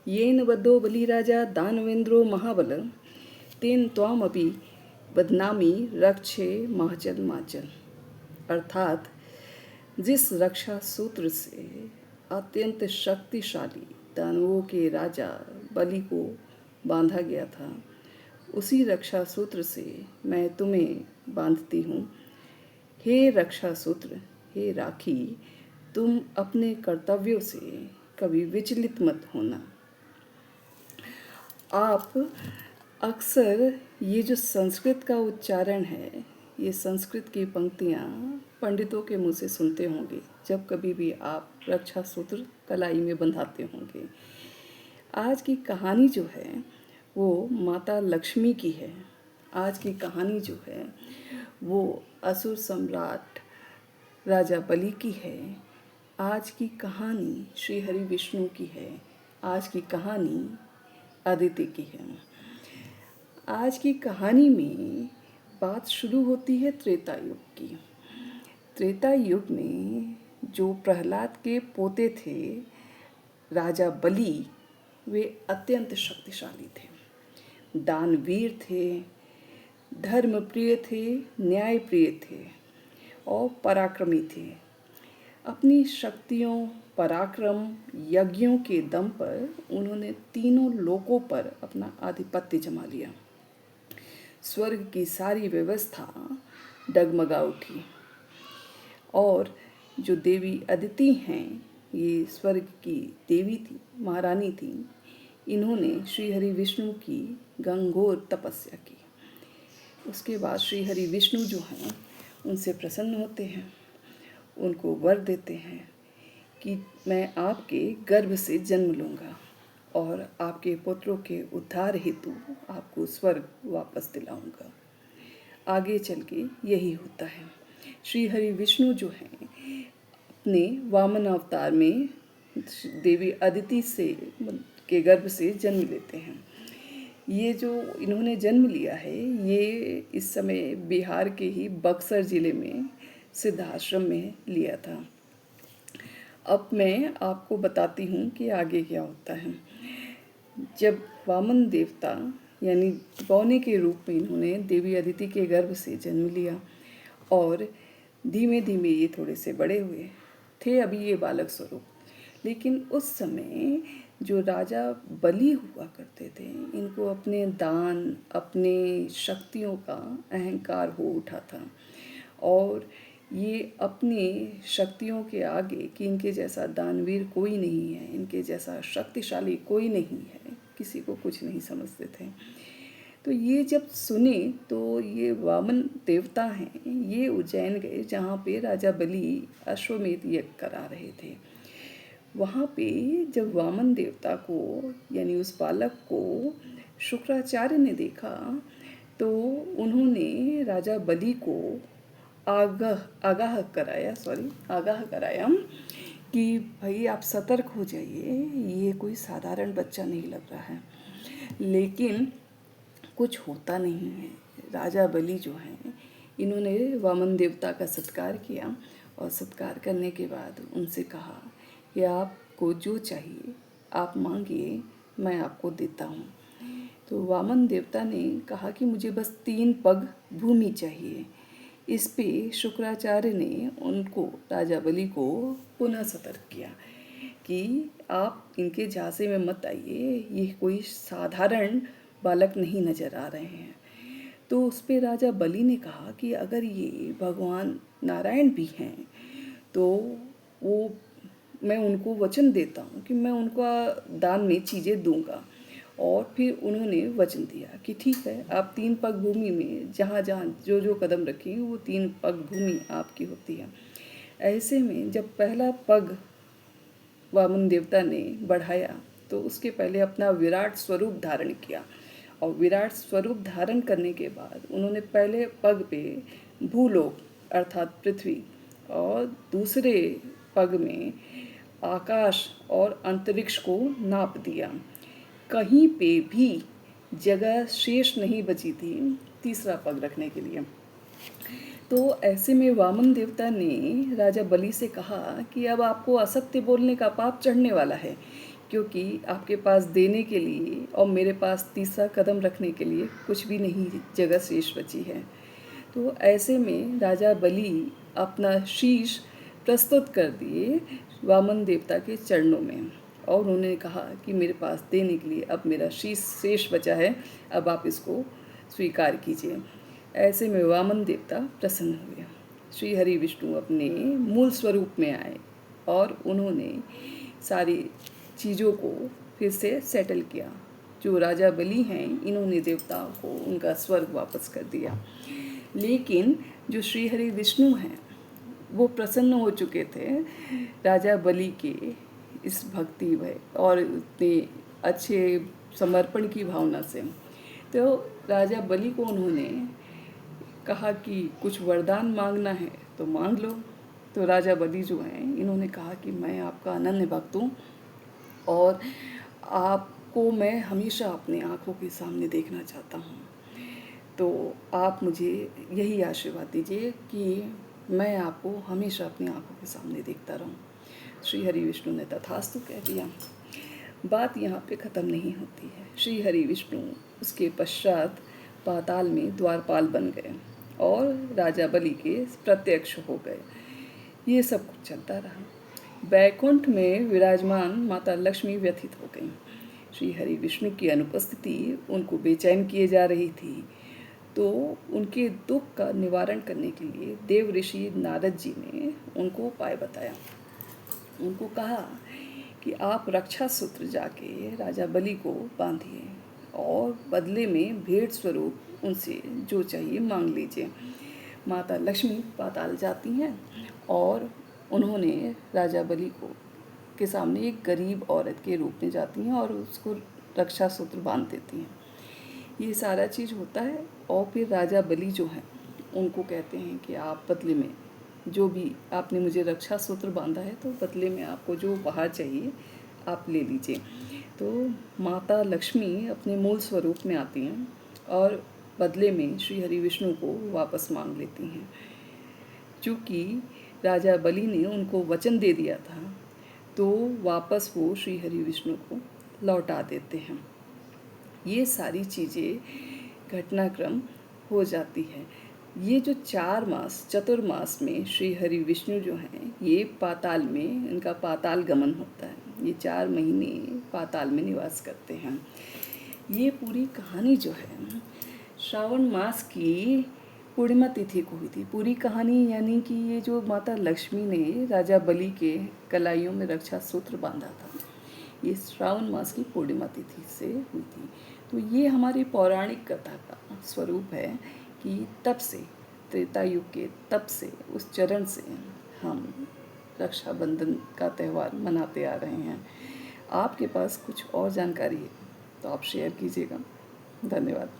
येन वद्धो बलिराजा दानवेन्द्रो महाबल तेन त्वामपि बदनामी रक्षे माचल माचल। अर्थात जिस रक्षा सूत्र से अत्यंत शक्तिशाली दानवों के राजा बलि को बांधा गया था, उसी रक्षा सूत्र से मैं तुम्हें बांधती हूँ। हे रक्षा सूत्र, हे राखी, तुम अपने कर्तव्यों से कभी विचलित मत होना। आप अक्सर ये जो संस्कृत का उच्चारण है, ये संस्कृत की पंक्तियाँ पंडितों के मुँह से सुनते होंगे जब कभी भी आप रक्षा सूत्र कलाई में बंधाते होंगे। आज की कहानी जो है वो माता लक्ष्मी की है। आज की कहानी जो है वो असुर सम्राट राजा बलि की है। आज की कहानी श्री हरि विष्णु की है। आज की कहानी अदिति की है। आज की कहानी में बात शुरू होती है त्रेता युग की। त्रेता युग में जो प्रहलाद के पोते थे राजा बलि, वे अत्यंत शक्तिशाली थे, दानवीर थे, धर्मप्रिय थे, न्यायप्रिय थे और पराक्रमी थे। अपनी शक्तियों, पराक्रम, यज्ञों के दम पर उन्होंने तीनों लोकों पर अपना आधिपत्य जमा लिया। स्वर्ग की सारी व्यवस्था डगमगा उठी और जो देवी अदिति हैं, ये स्वर्ग की देवी थी, महारानी थी। इन्होंने श्री हरि विष्णु की घंघोर तपस्या की। उसके बाद श्री हरि विष्णु जो हैं उनसे प्रसन्न होते हैं, उनको वर देते हैं कि मैं आपके गर्भ से जन्म लूँगा और आपके पुत्रों के उद्धार हेतु आपको स्वर्ग वापस दिलाऊंगा। आगे चल के यही होता है। श्री हरि विष्णु जो हैं अपने वामन अवतार में देवी अदिति से के गर्भ से जन्म लेते हैं। ये जो इन्होंने जन्म लिया है, ये इस समय बिहार के ही बक्सर ज़िले में सिद्धाश्रम में लिया था। अब मैं आपको बताती हूँ कि आगे क्या होता है। जब वामन देवता यानी बौने के रूप में इन्होंने देवी अदिति के गर्भ से जन्म लिया और धीमे धीमे ये थोड़े से बड़े हुए थे, अभी ये बालक स्वरूप। लेकिन उस समय जो राजा बलि हुआ करते थे, इनको अपने दान, अपने शक्तियों का अहंकार हो उठा था और ये अपनी शक्तियों के आगे कि इनके जैसा दानवीर कोई नहीं है, इनके जैसा शक्तिशाली कोई नहीं है, किसी को कुछ नहीं समझते थे। तो ये जब सुने तो ये वामन देवता हैं, ये उज्जैन गए जहाँ पे राजा बलि अश्वमेध यज्ञ करा रहे थे। वहाँ पे जब वामन देवता को यानी उस बालक को शुक्राचार्य ने देखा तो उन्होंने राजा बलि को आगाह कराया कि भाई आप सतर्क हो जाइए, ये कोई साधारण बच्चा नहीं लग रहा है। लेकिन कुछ होता नहीं है। राजा बलि जो हैं इन्होंने वामन देवता का सत्कार किया और सत्कार करने के बाद उनसे कहा कि आपको जो चाहिए आप मांगिए, मैं आपको देता हूँ। तो वामन देवता ने कहा कि मुझे बस 3 पग भूमि चाहिए। इस पे शुक्राचार्य ने उनको, राजा बलि को पुनः सतर्क किया कि आप इनके झांसे में मत आइए, ये कोई साधारण बालक नहीं नज़र आ रहे हैं। तो उस पे राजा बलि ने कहा कि अगर ये भगवान नारायण भी हैं तो वो, मैं उनको वचन देता हूँ कि मैं उनका दान में चीज़ें दूंगा। और फिर उन्होंने वचन दिया कि ठीक है, आप 3 पग भूमि में जहाँ जहाँ जो जो कदम रखेंगे वो 3 पग भूमि आपकी होती है। ऐसे में जब पहला पग वामन देवता ने बढ़ाया तो उसके पहले अपना विराट स्वरूप धारण किया और विराट स्वरूप धारण करने के बाद उन्होंने पहले पग पे भूलोक अर्थात पृथ्वी और दूसरे पग में आकाश और अंतरिक्ष को नाप दिया। कहीं पे भी जगह शेष नहीं बची थी तीसरा पग रखने के लिए। तो ऐसे में वामन देवता ने राजा बलि से कहा कि अब आपको असत्य बोलने का पाप चढ़ने वाला है, क्योंकि आपके पास देने के लिए और मेरे पास तीसरा कदम रखने के लिए कुछ भी नहीं जगह शेष बची है। तो ऐसे में राजा बलि अपना शीश प्रस्तुत कर दिए वामन देवता के चरणों में, और उन्होंने कहा कि मेरे पास देने के लिए अब मेरा शीश शेष बचा है, अब आप इसको स्वीकार कीजिए। ऐसे में वामन देवता प्रसन्न हुए। श्री हरि विष्णु अपने मूल स्वरूप में आए और उन्होंने सारी चीज़ों को फिर से सेटल किया। जो राजा बलि हैं, इन्होंने देवताओं को उनका स्वर्ग वापस कर दिया। लेकिन जो श्री हरि विष्णु हैं, वो प्रसन्न हो चुके थे राजा बलि के इस भक्ति भय और इतने अच्छे समर्पण की भावना से। तो राजा बलि को उन्होंने कहा कि कुछ वरदान मांगना है तो मांग लो। तो राजा बलि जो हैं, इन्होंने कहा कि मैं आपका अनन्य भक्त हूँ और आपको मैं हमेशा अपनी आँखों के सामने देखना चाहता हूँ, तो आप मुझे यही आशीर्वाद दीजिए कि मैं आपको हमेशा अपनी आँखों के सामने देखता रहूं। श्री हरि विष्णु ने तथास्तु कह दिया। बात यहाँ पे ख़त्म नहीं होती है। श्री हरि विष्णु उसके पश्चात पाताल में द्वारपाल बन गए और राजा बलि के प्रत्यक्ष हो गए। ये सब कुछ चलता रहा। बैकुंठ में विराजमान माता लक्ष्मी व्यथित हो गईं। श्री हरि विष्णु की अनुपस्थिति उनको बेचैन किए जा रही थी, तो उनके दुख का निवारण करने के लिए देव ऋषि नारद जी ने उनको उपाय बताया। उनको कहा कि आप रक्षा सूत्र जाके राजा बलि को बांधिए और बदले में भेंट स्वरूप उनसे जो चाहिए मांग लीजिए। माता लक्ष्मी पाताल जाती हैं और उन्होंने राजा बलि को के सामने एक गरीब औरत के रूप में जाती हैं और उसको रक्षा सूत्र बांध देती हैं। ये सारा चीज़ होता है और फिर राजा बलि जो हैं, उनको कहते हैं कि आप बदले में जो भी आपने मुझे रक्षा सूत्र बांधा है, तो बदले में आपको जो उपहार चाहिए आप ले लीजिए। तो माता लक्ष्मी अपने मूल स्वरूप में आती हैं और बदले में श्री हरि विष्णु को वापस मांग लेती हैं। चूँकि राजा बलि ने उनको वचन दे दिया था, तो वापस वो श्री हरि विष्णु को लौटा देते हैं। ये सारी चीज़ें घटनाक्रम हो जाती है। ये जो 4 मास चतुर्मास में श्री हरि विष्णु जो हैं, ये पाताल में इनका पाताल गमन होता है। ये 4 महीने पाताल में निवास करते हैं। ये पूरी कहानी जो है श्रावण मास की पूर्णिमा तिथि को हुई थी। पूरी कहानी यानी कि ये जो माता लक्ष्मी ने राजा बलि के कलाइयों में रक्षा सूत्र बांधा था, ये श्रावण मास की पूर्णिमा तिथि से हुई थी। तो ये हमारी पौराणिक कथा का स्वरूप है कि तब से त्रेता युग के तब से उस चरण से हम रक्षाबंधन का त्यौहार मनाते आ रहे हैं। आपके पास कुछ और जानकारी है तो आप शेयर कीजिएगा। धन्यवाद।